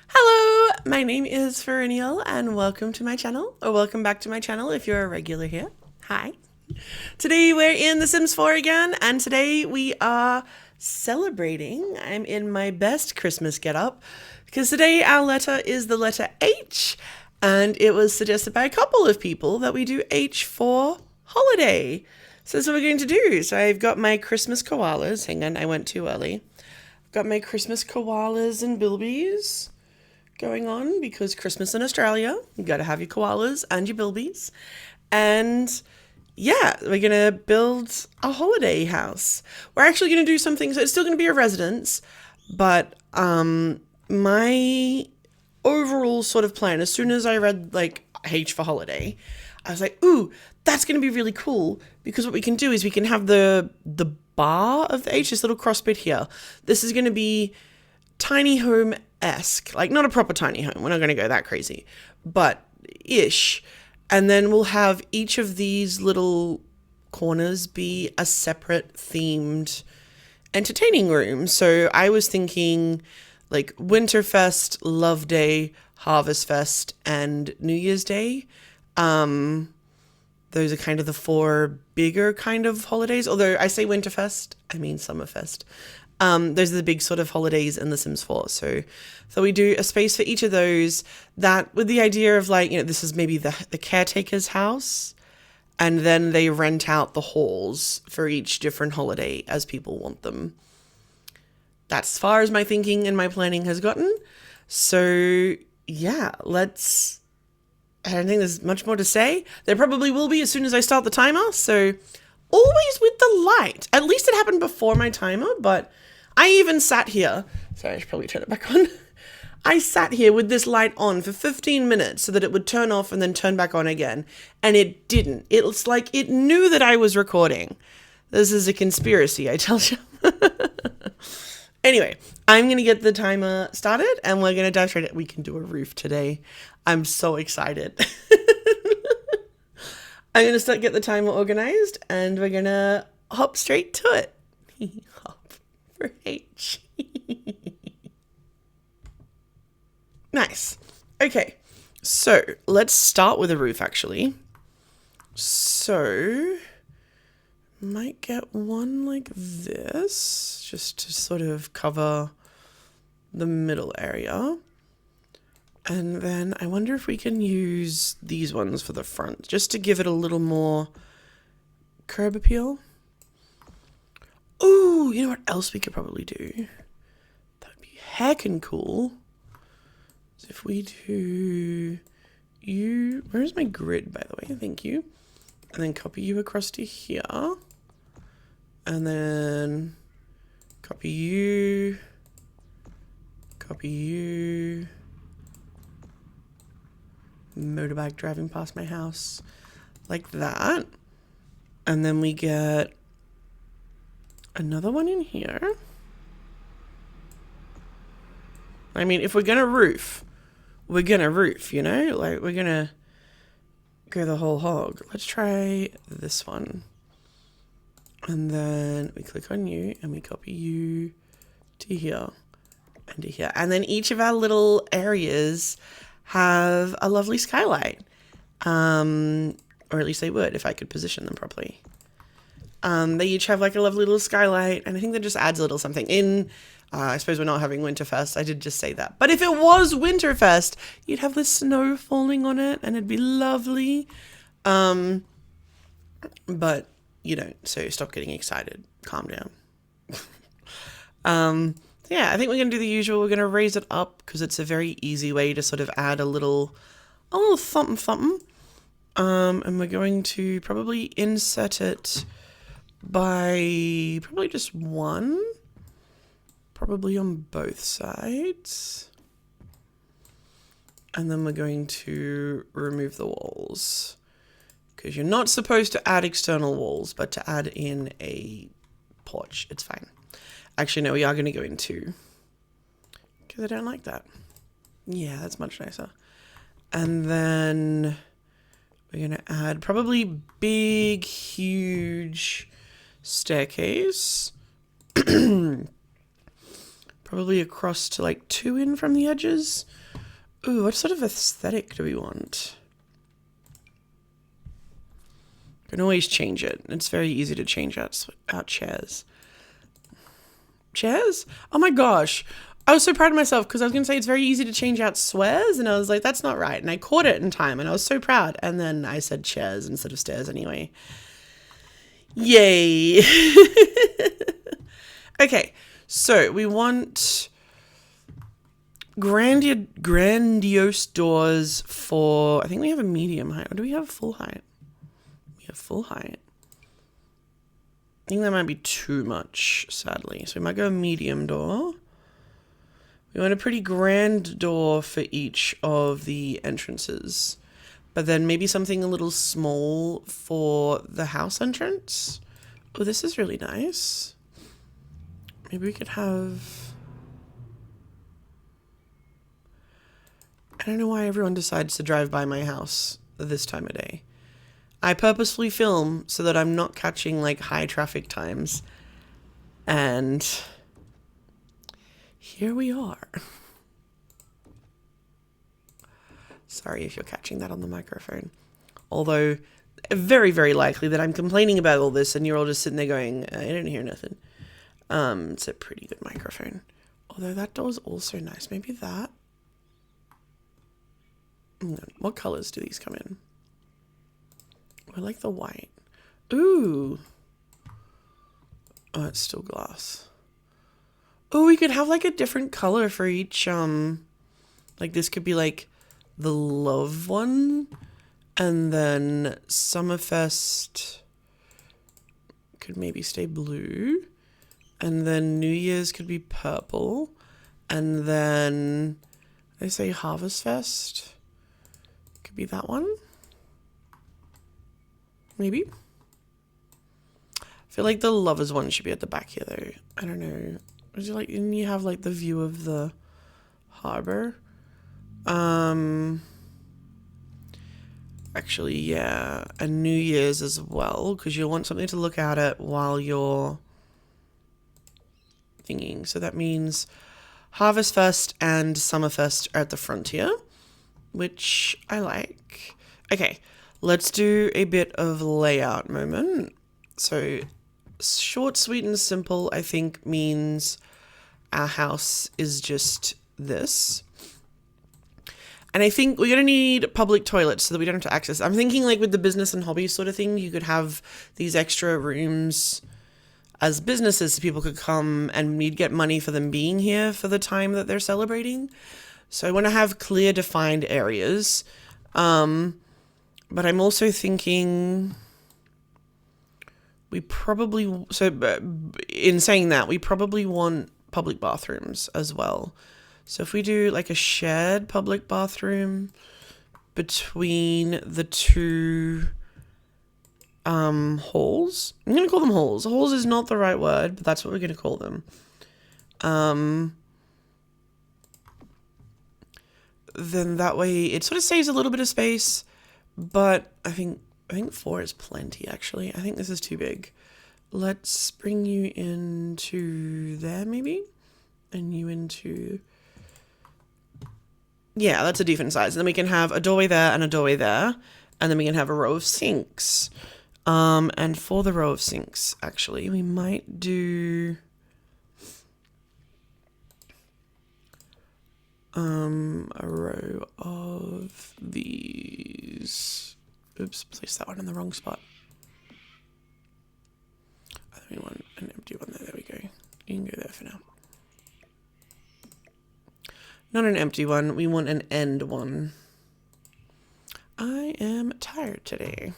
Hello, my name is Fernial and welcome to my channel, or welcome back to my channel if you're a regular here. Hi. Today we're in The Sims 4 again, and today we are celebrating. I'm in my best Christmas getup because today our letter is the letter H, and it was suggested by a couple of people that we do H for holiday. So that's what we're going to do. So I've got my Christmas koalas. Hang on, I went too early. I've got my Christmas koalas and bilbies going on because Christmas in Australia, you got to have your koalas and your bilbies. And yeah, we're going to build a holiday house. We're actually going to do something, so it's still going to be a residence, but my overall sort of plan, as soon as I read like H for holiday, I was like, ooh, that's going to be really cool because what we can do is we can have the bar of the H, this little cross bit here. This is going to be tiny home-esque, like not a proper tiny home. We're not going to go that crazy, but ish. And then we'll have each of these little corners be a separate themed entertaining room. So I was thinking like Winterfest, Love Day, Harvestfest, and New Year's Day. Those are kind of the four bigger kind of holidays. Although I say Winterfest, I mean Summerfest. Those are the big sort of holidays in The Sims 4. So we do a space for each of those, that with the idea of like, this is maybe the caretaker's house, and then they rent out the halls for each different holiday as people want them. That's as far as my thinking and my planning has gotten. So yeah, I don't think there's much more to say. There probably will be as soon as I start the timer. So always with the light. At least it happened before my timer, but I even sat here. Sorry, I should probably turn it back on. I sat here with this light on for 15 minutes so that it would turn off and then turn back on again. And it didn't. It's like it knew that I was recording. This is a conspiracy, I tell you. Anyway, I'm going to get the timer started and we're going to dive straight in. We can do a roof today. I'm so excited. I'm going to get the timer organized and we're going to hop straight to it. Hop for H. Nice. Okay, so let's start with a roof actually. So, might get one like this just to sort of cover the middle area. And then I wonder if we can use these ones for the front, just to give it a little more curb appeal. Ooh, you know what else we could probably do? That would be heckin' cool. So if we do you, where's my grid, by the way? Thank you. And then copy you across to here. And then copy you. Motorbike driving past my house like that. And then we get another one in here. I mean, if we're gonna roof, we're gonna roof, like we're gonna go the whole hog. Let's try this one. And then we click on you and we copy you to here and to here. And then each of our little areas have a lovely skylight. Or at least they would if I could position them properly. They each have like a lovely little skylight, and I think that just adds a little something in. I suppose we're not having Winterfest. I did just say that. But if it was Winterfest, you'd have the snow falling on it and it'd be lovely. But you don't, so stop getting excited. Calm down. Yeah, I think we're going to do the usual. We're going to raise it up because it's a very easy way to sort of add a little something. And we're going to probably insert it by probably just one. Probably on both sides. And then we're going to remove the walls. Because you're not supposed to add external walls, but to add in a porch, it's fine. Actually, no, we are going to go in two. Because I don't like that. Yeah, that's much nicer. And then we're going to add probably big, huge staircase. Probably across to like 2 in from the edges. Ooh, what sort of aesthetic do we want? Can always change it. It's very easy to change out chairs. Chairs? Oh my gosh. I was so proud of myself because I was going to say it's very easy to change out swears. And I was like, that's not right. And I caught it in time and I was so proud. And then I said chairs instead of stairs anyway. Yay. Okay. So we want grandiose doors for, I think we have a medium height. Or do we have full height? We have full height. I think that might be too much, sadly. So we might go a medium door. We want a pretty grand door for each of the entrances. But then maybe something a little small for the house entrance. Oh, this is really nice. Maybe we could have... I don't know why everyone decides to drive by my house this time of day. I purposefully film so that I'm not catching like high traffic times. And here we are. Sorry if you're catching that on the microphone. Although, very, very likely that I'm complaining about all this and you're all just sitting there going, I didn't hear nothing. It's a pretty good microphone. Although that door's also nice. Maybe that. What colors do these come in? I like the white. Ooh. Oh, it's still glass. Oh, we could have like a different color for each, like this could be like the love one. And then Summerfest could maybe stay blue. And then New Year's could be purple. And then they say Harvestfest could be that one. Maybe. I feel like the lovers one should be at the back here though. I don't know. Is it like, and you have like the view of the harbor? Actually, yeah, and New Year's as well, because you'll want something to look out at while you're thinking. So that means Harvestfest and Summerfest are at the frontier, which I like. Okay, let's do a bit of layout moment. So short, sweet, and simple, I think, means our house is just this. And I think we're going to need public toilets so that we don't have to access. I'm thinking like with the business and hobby sort of thing, you could have these extra rooms as businesses so people could come and you'd get money for them being here for the time that they're celebrating. So I want to have clear defined areas. But I'm also thinking we probably, so in saying that, we probably want public bathrooms as well. So if we do like a shared public bathroom between the two halls. I'm going to call them halls. Halls is not the right word, but that's what we're going to call them. Then that way it sort of saves a little bit of space, but I think 4 is plenty actually. I think this is too big. Let's bring you into there maybe, and you into... Yeah, that's a decent size. And then we can have a doorway there and a doorway there. And then we can have a row of sinks. And for the row of sinks, actually, we might do... a row of these... Oops, placed that one in the wrong spot. I think we want an empty one there. There we go. You can go there for now. Not an empty one. We want an end one. I am tired today.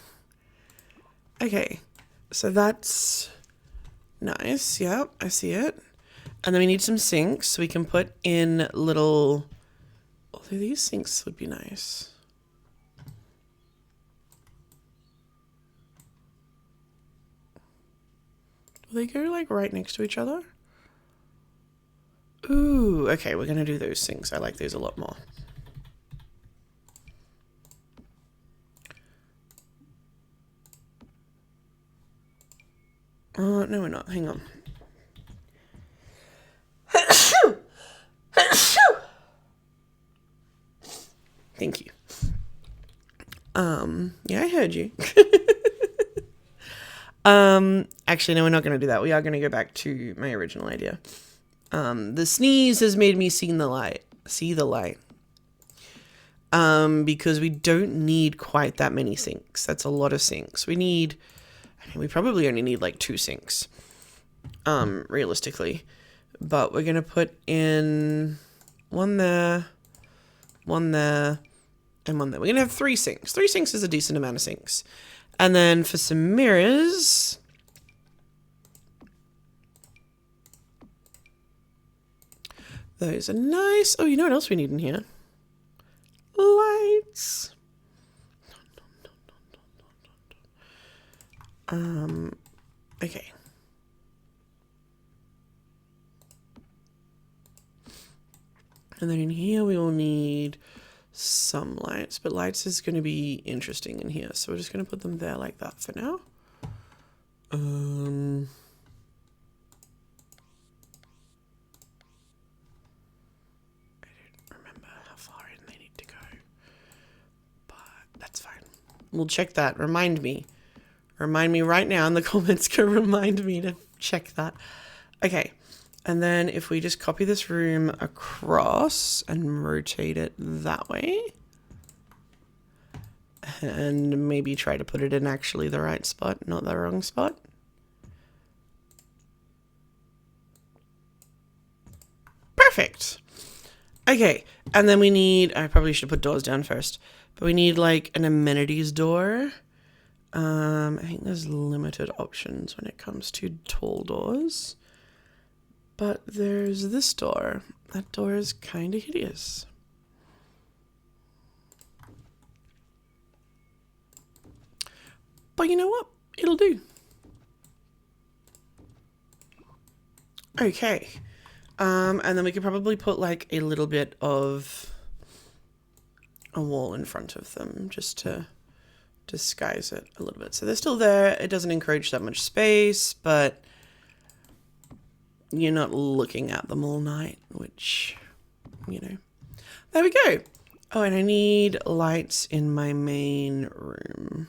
Okay. So that's nice. Yep, I see it. And then we need some sinks so we can put in little... Although these sinks would be nice. Will they go like right next to each other? Ooh, okay, we're going to do those things. I like those a lot more. No, we're not. Hang on. Thank you. Yeah, I heard you. Actually, no, we're not going to do that. We are going to go back to my original idea. The sneeze has made me see the light. Because we don't need quite that many sinks. That's a lot of sinks. We probably only need like 2 sinks, realistically. But we're going to put in one there, and one there. We're going to have 3 sinks. 3 sinks is a decent amount of sinks. And then for some mirrors, those are nice. Oh, you know what else we need in here? Lights. Okay. And then in here we will need some lights, but lights is going to be interesting in here, so we're just going to put them there like that for now. I don't remember how far in they need to go, but that's fine. We'll check that. Remind me right now in the comments. Go remind me to check that. Okay. And then if we just copy this room across and rotate it that way, and maybe try to put it in actually the right spot, not the wrong spot. Perfect. Okay, and then we need, I probably should put doors down first, but we need like an amenities door. I think there's limited options when it comes to tall doors. But there's this door. That door is kind of hideous. But you know what? It'll do. Okay. And then we could probably put like a little bit of a wall in front of them just to disguise it a little bit. So they're still there. It doesn't encourage that much space, but you're not looking at them all night, which, you know. There we go. Oh, and I need lights in my main room.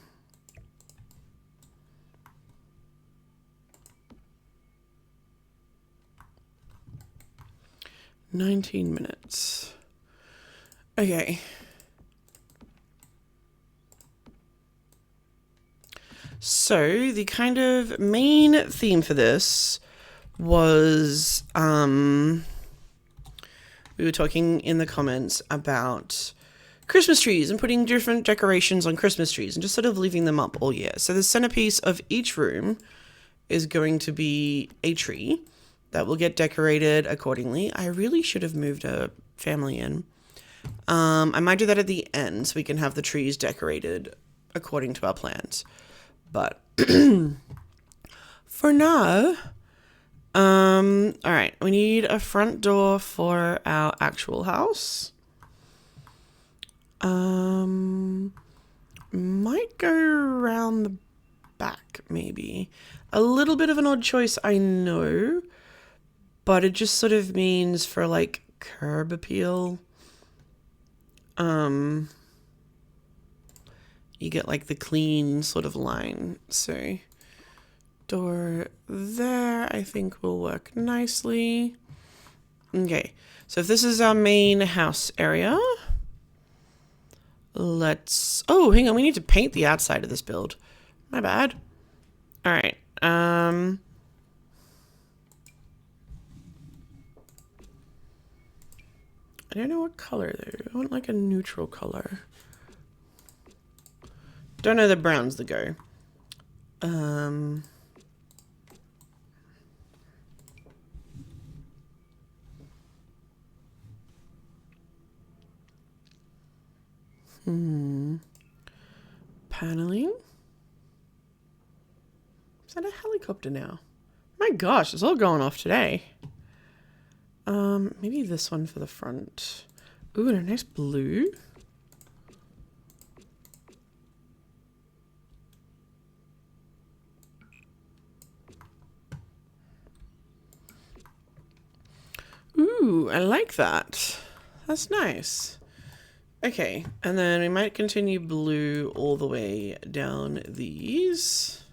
"19 minutes. Okay. So the kind of main theme for this was, we were talking in the comments about Christmas trees and putting different decorations on Christmas trees and just sort of leaving them up all year. So the centerpiece of each room is going to be a tree that will get decorated accordingly. I really should have moved a family in. I might do that at the end so we can have the trees decorated according to our plans. But for now, all right, we need a front door for our actual house. Might go around the back, maybe. A little bit of an odd choice, I know, but it just sort of means for like curb appeal. You get like the clean sort of line. So door there, I think will work nicely. Okay, so if this is our main house area, let's, oh, hang on, we need to paint the outside of this build. My bad. All right. I don't know what color though. I want like a neutral color. Don't know the browns that go. Paneling. Is that a helicopter now? My gosh, it's all going off today. Maybe this one for the front. Ooh, and a nice blue. Ooh, I like that. That's nice. Okay, and then we might continue blue all the way down these.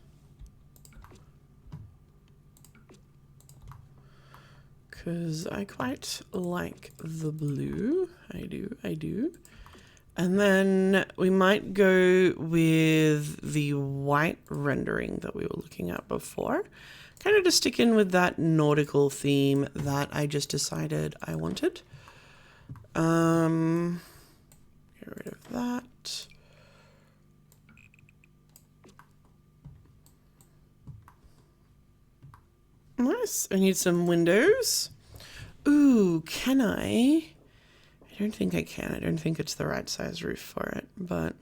Because I quite like the blue. I do. And then we might go with the white rendering that we were looking at before. Kind of to stick in with that nautical theme that I just decided I wanted. Get rid of that. Nice. I need some windows. Ooh, can I? I don't think I can. I don't think it's the right size roof for it, but...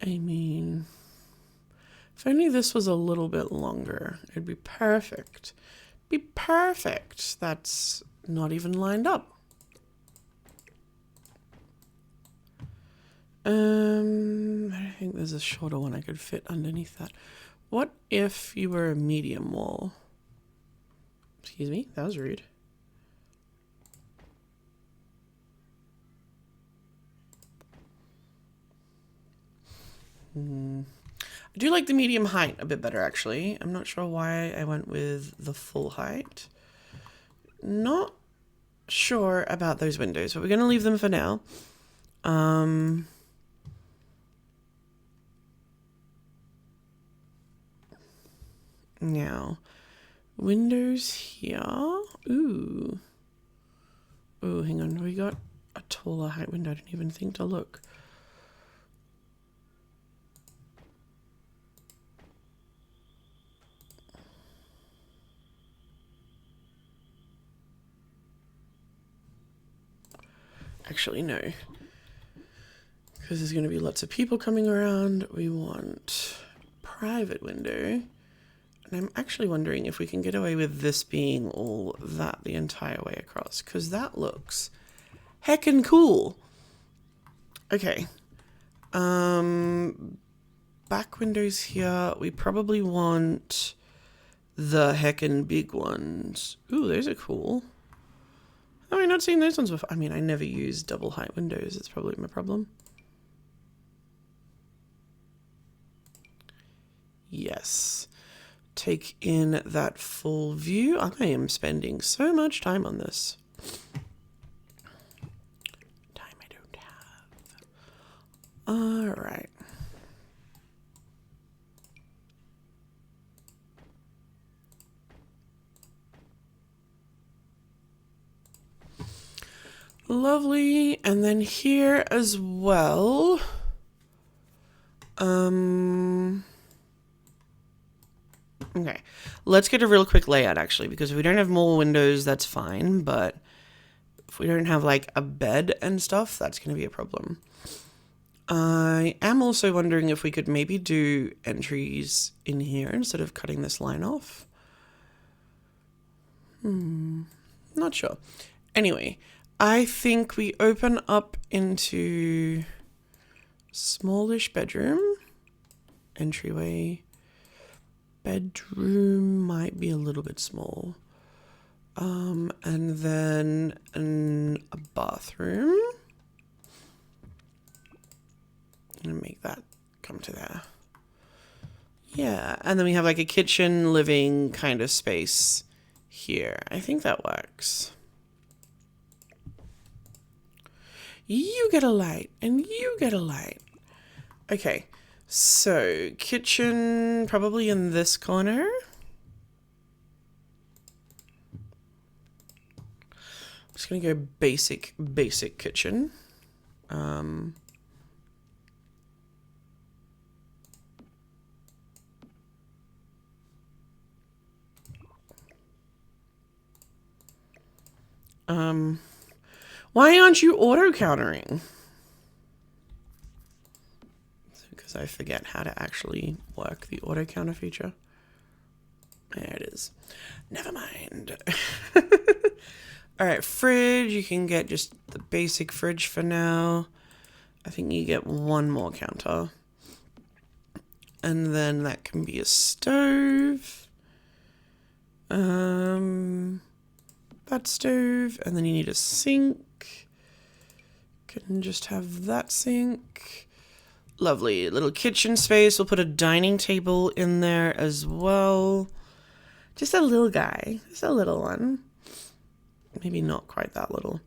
I mean, if only this was a little bit longer, it'd be perfect. Be perfect. That's not even lined up. I think there's a shorter one I could fit underneath that. What if you were a medium wall? Excuse me, that was rude. I do like the medium height a bit better, actually. I'm not sure why I went with the full height. Not sure about those windows, but we're going to leave them for now. Now, windows here. Ooh. Ooh, hang on. We got a taller height window. I didn't even think to look. Actually, no. Because there's going to be lots of people coming around. We want private window. And I'm actually wondering if we can get away with this being all that the entire way across. Because that looks heckin' cool. Okay. Back windows here. We probably want the heckin' big ones. Ooh, those are cool. Have I not seen those ones before? I mean, I never use double height windows. It's probably my problem. Yes. Take in that full view. I am spending so much time on this. Time I don't have. All right. Lovely. And then here as well. Okay, let's get a real quick layout actually, because if we don't have more windows, that's fine. But if we don't have like a bed and stuff, that's going to be a problem. I am also wondering if we could maybe do entries in here instead of cutting this line off. Not sure. Anyway, I think we open up into smallish bedroom, entryway. Bedroom might be a little bit small. And then a bathroom. I'm gonna make that come to there. Yeah, and then we have like a kitchen, living kind of space here. I think that works. You get a light, and you get a light. Okay, so kitchen probably in this corner. I'm just gonna go basic kitchen. Why aren't you auto countering? Because I forget how to actually work the auto counter feature. There it is. Never mind. All right, fridge. You can get just the basic fridge for now. I think you get one more counter. And then that can be a stove. That stove. And then you need a sink. Can just have that sink. Lovely. Little kitchen space. We'll put a dining table in there as well. Just a little guy. Just a little one. Maybe not quite that little.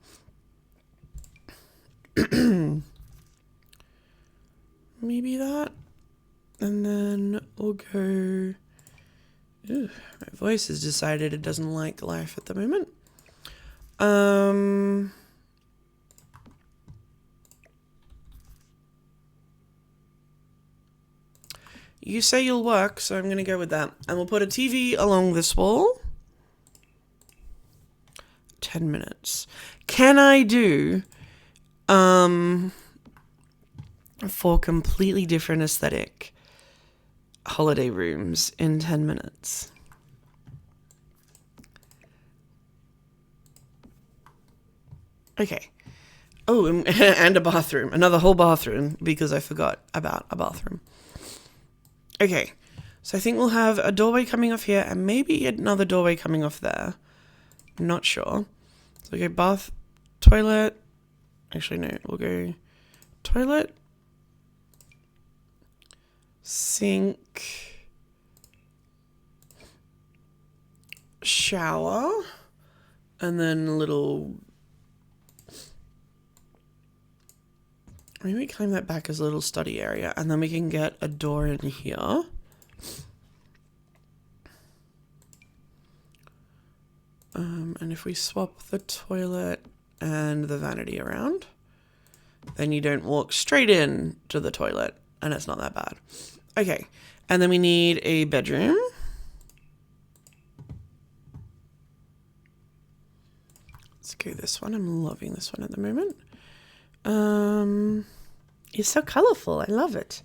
Maybe that. And then we'll go... Ooh, my voice has decided it doesn't like life at the moment. You say you'll work, so I'm going to go with that. And we'll put a TV along this wall. 10 minutes. Can I do... for completely different aesthetic holiday rooms in 10 minutes? Okay. Oh, and a bathroom. Another whole bathroom, because I forgot about a bathroom. Okay. So I think we'll have a doorway coming off here and maybe another doorway coming off there. Not sure. So we go bath, toilet. Actually, no. We'll go toilet, sink, shower, and then a little... Maybe claim that back as a little study area, and then we can get a door in here. And if we swap the toilet and the vanity around, then you don't walk straight in to the toilet, and it's not that bad. Okay, and then we need a bedroom. Let's go this one. I'm loving this one at the moment. It's so colorful. I love it.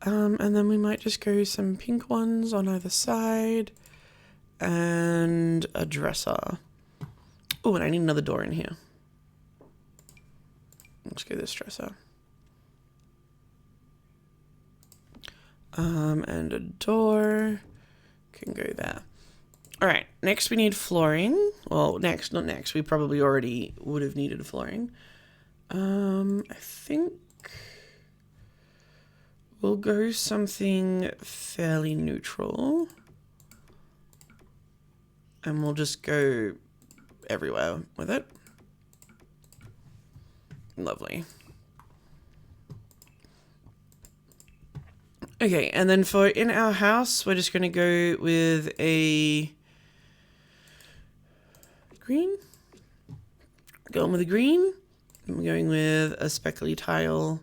And then we might just go some pink ones on either side and a dresser. Oh, and I need another door in here. Let's go this dresser. And a door can go there. All right, next we need flooring. Well, not next. We probably already would have needed flooring. I think we'll go something fairly neutral. And we'll just go everywhere with it. Lovely. Okay, and then for in our house, we're just going to go with a green. Going with a green. I'm going with a speckly tile.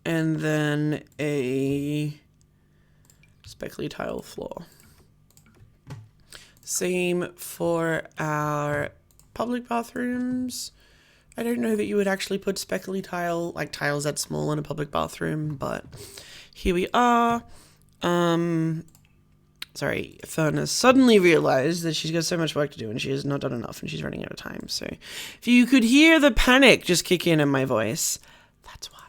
And then a speckly tile floor. Same for our public bathrooms. I don't know that you would actually put speckly tile, like tiles that small in a public bathroom, but here we are. Sorry, Fern has suddenly realized that she's got so much work to do and she has not done enough and she's running out of time. So if you could hear the panic just kick in my voice, that's why.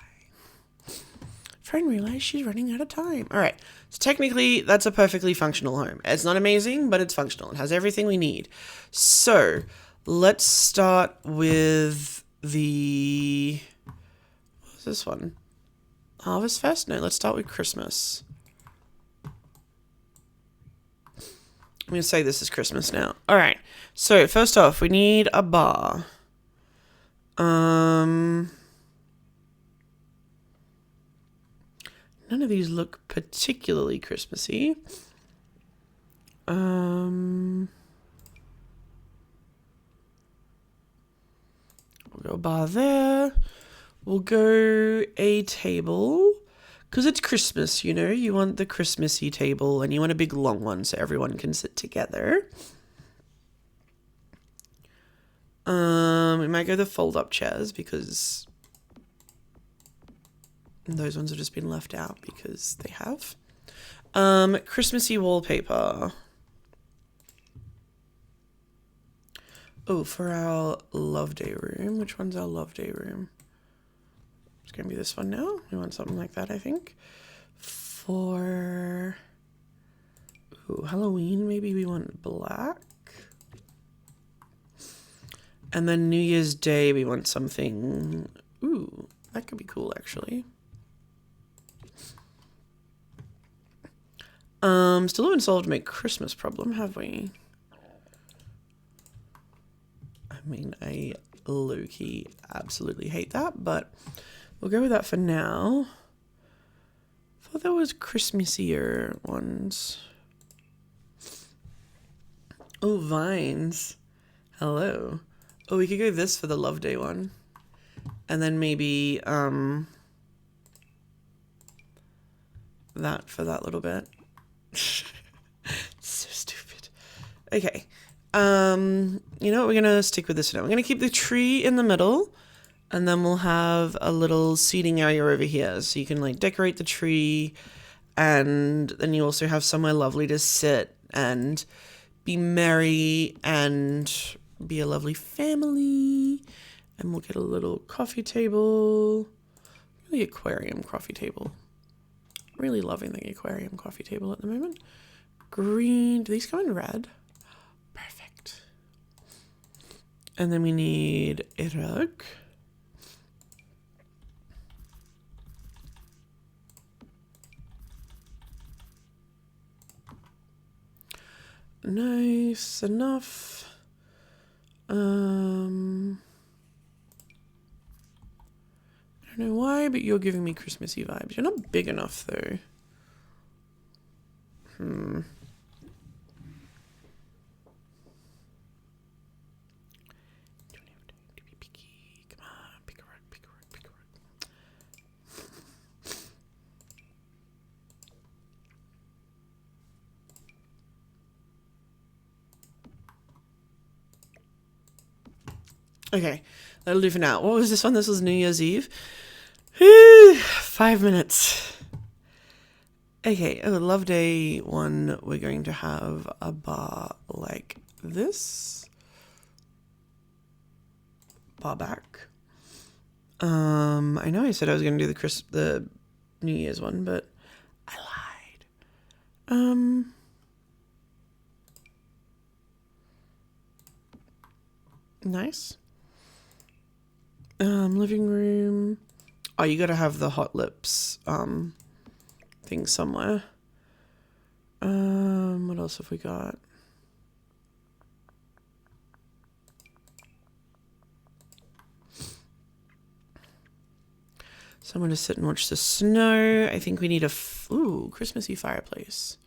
Fern realized she's running out of time. All right. So technically, that's a perfectly functional home. It's not amazing, but it's functional. It has everything we need. So let's start with the... What's this one? Harvestfest? No, let's start with Christmas. I'm going to say this is Christmas now. All right. So first off, we need a bar. None of these look particularly Christmassy. We'll go bar there. We'll go a table. Because it's Christmas, you know. You want the Christmassy table and you want a big long one so everyone can sit together. We might go the fold-up chairs because those ones have just been left out because they have. Christmassy wallpaper. Oh, for our love day room. Which one's our love day room? going to be this one now. We want something like that, I think. For Halloween, maybe we want black. And then New Year's Day, we want something... Ooh, that could be cool, actually. Still haven't solved my Christmas problem, have we? I mean, I low-key absolutely hate that, but we'll go with that for now. I thought there was Christmassier ones. Oh, vines. Hello. Oh, we could go this for the Love Day one. And then maybe that for that little bit. So stupid. Okay. You know what? We're going to stick with this now. We're going to keep the tree in the middle. And then we'll have a little seating area over here. So you can like decorate the tree. And then you also have somewhere lovely to sit and be merry and be a lovely family. And we'll get a little coffee table. The aquarium coffee table. Really loving the aquarium coffee table at the moment. Green. Do these come in red? Perfect. And then we need a rug. Nice enough. I don't know why, but you're giving me Christmassy vibes. You're not big enough, though. Don't have to be picky. Come on, pick a rug, pick a rug, pick a rug. Okay, that'll do for now. What was this one? This was New Year's Eve. 5 minutes. Okay, Love Day one, we're going to have a bar like this. Bar back. I know I said I was going to do the New Year's one, but I lied. Nice. Living room. Oh, you gotta have the hot lips thing somewhere. What else have we got? Someone to sit and watch the snow. I think we need a Christmassy fireplace.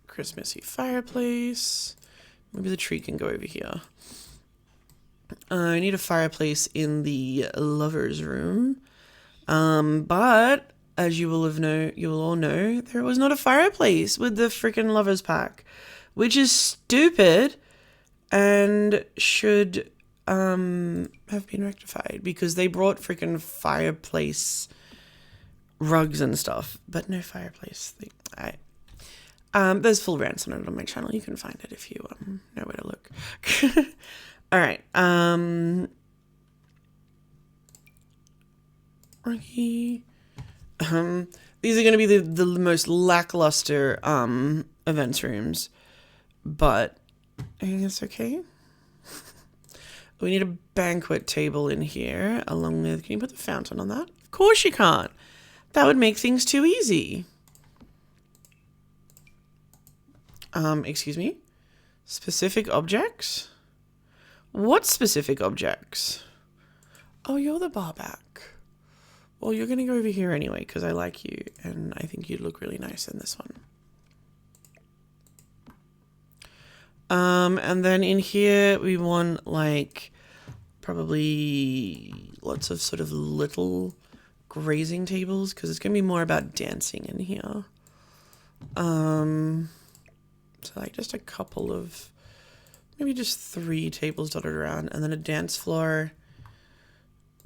Christmassy fireplace. Maybe the tree can go over here. I need a fireplace in the lover's room. But as you will all know, there was not a fireplace with the freaking lovers pack, which is stupid and should have been rectified because they brought freaking fireplace rugs and stuff, but no fireplace. There's full rants on it on my channel. You can find it if you know where to look. All right. These are going to be the most lackluster events rooms, but I think it's okay. We need a banquet table in here along with, can you put the fountain on that? Of course you can't. That would make things too easy. Excuse me? Specific objects? What specific objects? Oh, you're the bar back. Well, you're going to go over here anyway because I like you and I think you'd look really nice in this one. And then in here we want like probably lots of sort of little grazing tables because it's going to be more about dancing in here. So like just a couple of, maybe just 3 tables dotted around and then a dance floor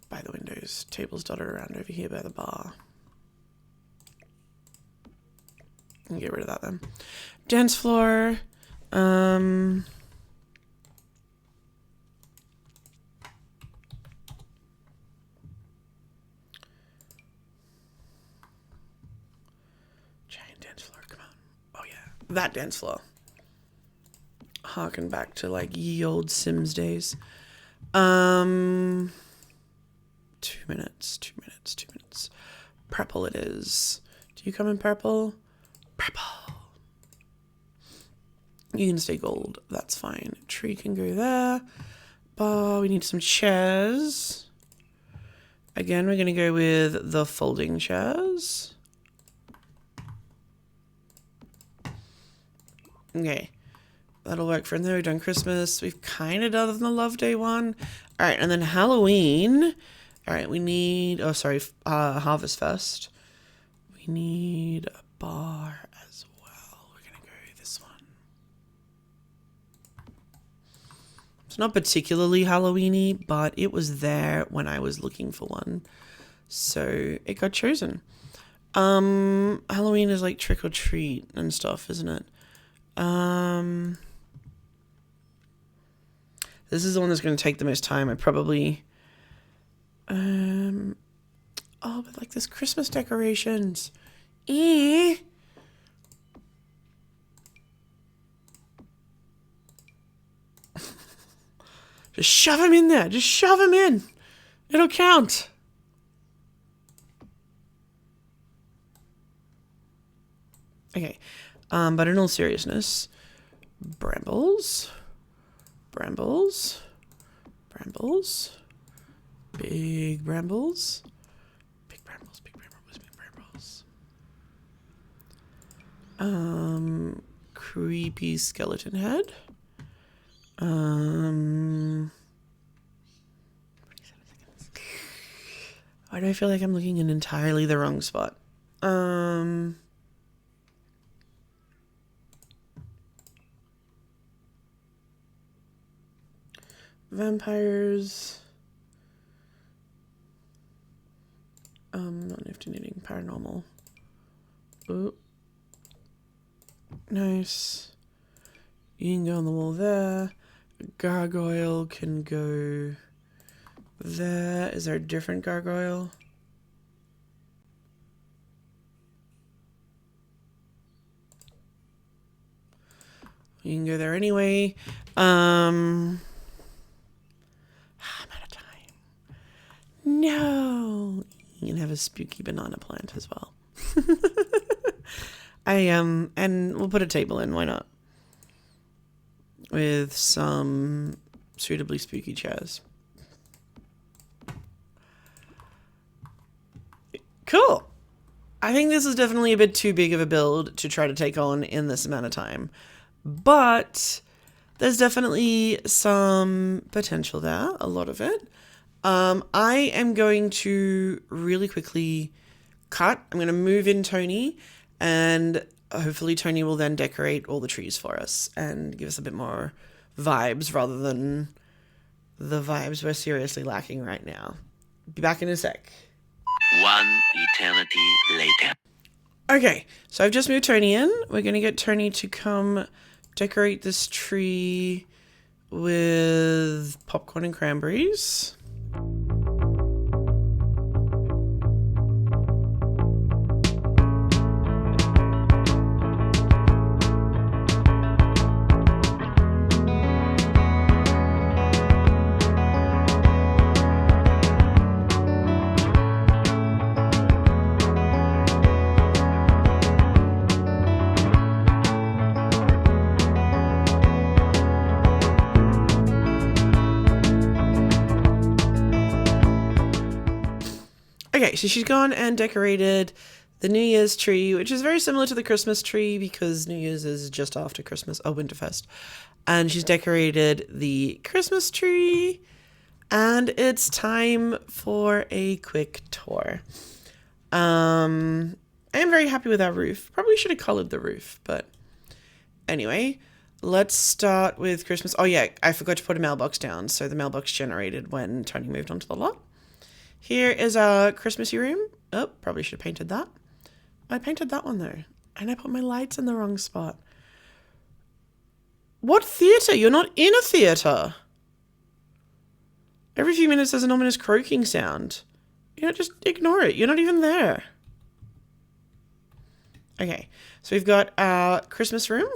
by the windows, tables dotted around over here by the bar. And get rid of that then. Dance floor. dance floor, come on. Oh yeah, that dance floor. Harken back to like ye old Sims days. 2 minutes, 2 minutes, 2 minutes. Purple it is. Do you come in purple? Purple. You can stay gold. That's fine. Tree can go there. Bar, we need some chairs. Again, we're going to go with the folding chairs. Okay. That'll work for now. We've done Christmas. We've kind of done the Love Day one. All right, and then Halloween. All right, we need... Oh, sorry. Harvestfest. We need a bar as well. We're going to go this one. It's not particularly Halloween-y, but it was there when I was looking for one. So it got chosen. Halloween is like trick or treat and stuff, isn't it? This is the one that's going to take the most time. I probably... oh, but like this Christmas decorations. Just shove them in there. Just shove them in. It'll count. Okay. But in all seriousness, brambles, brambles, brambles, big brambles, big brambles, big brambles, big brambles. Creepy skeleton head. 27 seconds. Why do I feel like I'm looking in entirely the wrong spot? Vampires. Not nifty knitting, paranormal. Ooh. Nice. You can go on the wall there. A gargoyle can go there. Is there a different gargoyle? You can go there anyway. I'm out of time. No. You can have a spooky banana plant as well. And we'll put a table in, why not? With some suitably spooky chairs. Cool. I think this is definitely a bit too big of a build to try to take on in this amount of time. But there's definitely some potential there, a lot of it. I am going to really quickly cut. I'm going to move in Tony, and hopefully Tony will then decorate all the trees for us and give us a bit more vibes rather than the vibes we're seriously lacking right now. Be back in a sec. One eternity later. Okay, so I've just moved Tony in. We're going to get Tony to come decorate this tree with popcorn and cranberries. Okay, so she's gone and decorated the New Year's tree, which is very similar to the Christmas tree because New Year's is just after Christmas, Winterfest. And she's decorated the Christmas tree, and it's time for a quick tour. I am very happy with our roof. Probably should have colored the roof, but anyway, let's start with Christmas. Oh yeah, I forgot to put a mailbox down, so the mailbox generated when Tony moved onto the lot. Here is our Christmassy room. Oh, probably should have painted that. I painted that one though. And I put my lights in the wrong spot. What theatre? You're not in a theatre. Every few minutes there's an ominous croaking sound. You know, just ignore it. You're not even there. Okay, so we've got our Christmas room.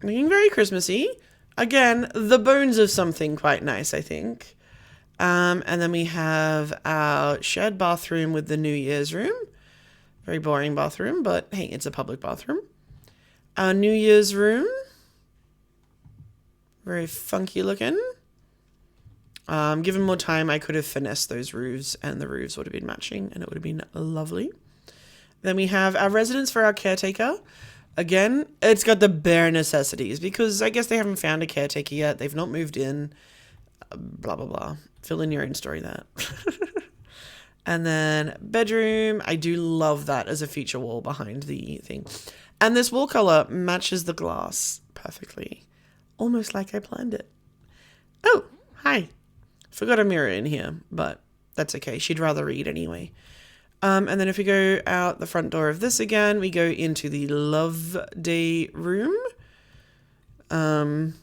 Looking very Christmassy. Again, the bones of something quite nice, I think. And then we have our shared bathroom with the New Year's room. Very boring bathroom, but hey, it's a public bathroom. Our New Year's room. Very funky looking. Given more time, I could have finessed those roofs, and the roofs would have been matching, and it would have been lovely. Then we have our residence for our caretaker. Again, it's got the bare necessities, because I guess they haven't found a caretaker yet. They've not moved in. Blah, blah, blah. Fill in your own story there. And then bedroom. I do love that as a feature wall behind the thing. And this wall color matches the glass perfectly. Almost like I planned it. Oh, hi. Forgot a mirror in here, but that's okay. She'd rather read anyway. And then if we go out the front door of this again, we go into the love day room. It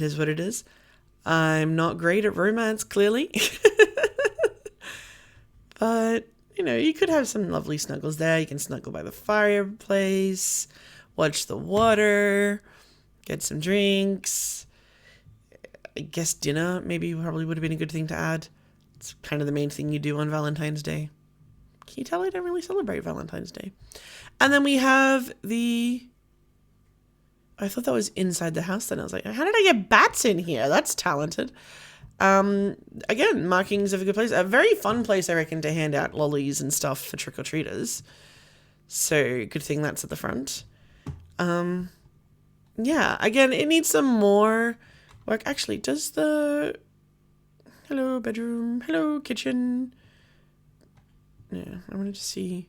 is what it is. I'm not great at romance, clearly. But, you know, you could have some lovely snuggles there. You can snuggle by the fireplace, watch the water, get some drinks. I guess dinner maybe probably would have been a good thing to add. It's kind of the main thing you do on Valentine's Day. Can you tell I don't really celebrate Valentine's Day? And then we have the... I thought that was inside the house then. I was like, how did I get bats in here? That's talented. Again, markings of a good place. A very fun place, I reckon, to hand out lollies and stuff for trick-or-treaters. So, good thing that's at the front. Yeah, again, it needs some more work. Actually, does the... Hello, bedroom. Hello, kitchen. Yeah, I wanted to see...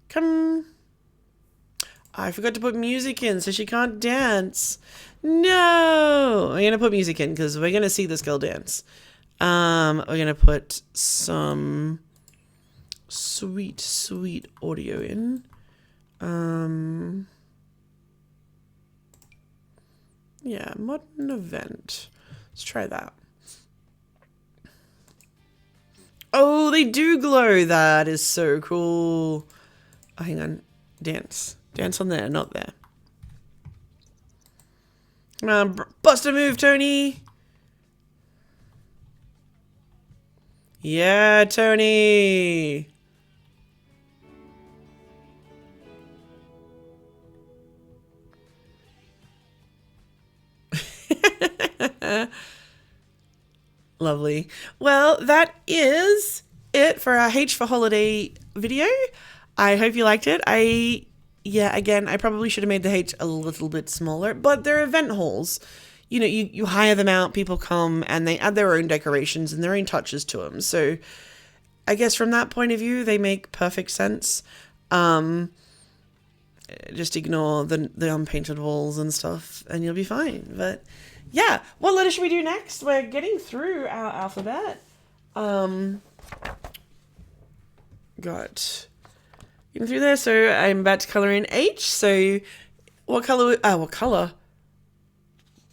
Come... I forgot to put music in, so she can't dance. No! I'm going to put music in, because we're going to see this girl dance. We're going to put some sweet, sweet audio in. Yeah, modern event. Let's try that. Oh, they do glow. That is so cool. Oh, hang on. Dance. Dance on there, not there. Come on, bust a move, Tony. Yeah, Tony. Lovely. Well, that is it for our H for Holiday video. I hope you liked it. Yeah, again, I probably should have made the H a little bit smaller, but they're event halls. You know, you hire them out, people come, and they add their own decorations and their own touches to them. So I guess from that point of view, they make perfect sense. Just ignore the unpainted walls and stuff, and you'll be fine. But yeah, what letter should we do next? We're getting through our alphabet. Got... through there, so I'm about to color in H. So what color? What color?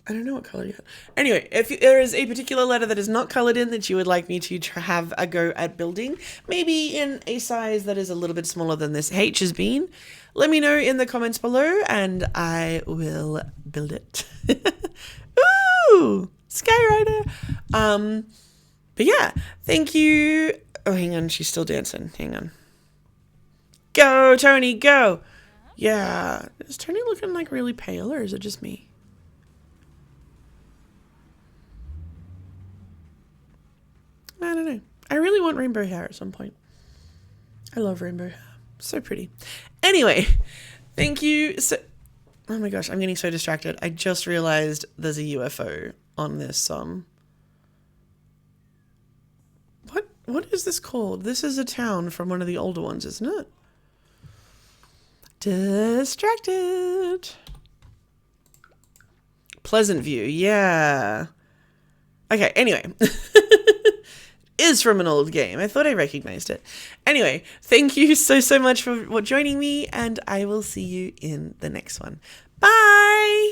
I don't know what color yet. Anyway, if there is a particular letter that is not colored in that you would like me to have a go at building, maybe in a size that is a little bit smaller than this H has been, let me know in the comments below and I will build it. Ooh, Skyrider. But yeah, thank you. Oh, hang on, she's still dancing. Hang on. Go, Tony, go. Yeah. Is Tony looking like really pale, or is it just me? I don't know. I really want rainbow hair at some point. I love rainbow hair. So pretty. Anyway, thank you. Oh my gosh, I'm getting so distracted. I just realized there's a UFO on this. What is this called? This is a town from one of the older ones, isn't it? Distracted. Pleasant View, yeah. Okay, anyway. Is from an old game. I thought I recognized it. Anyway, thank you so much for joining me, and I will see you in the next one. Bye!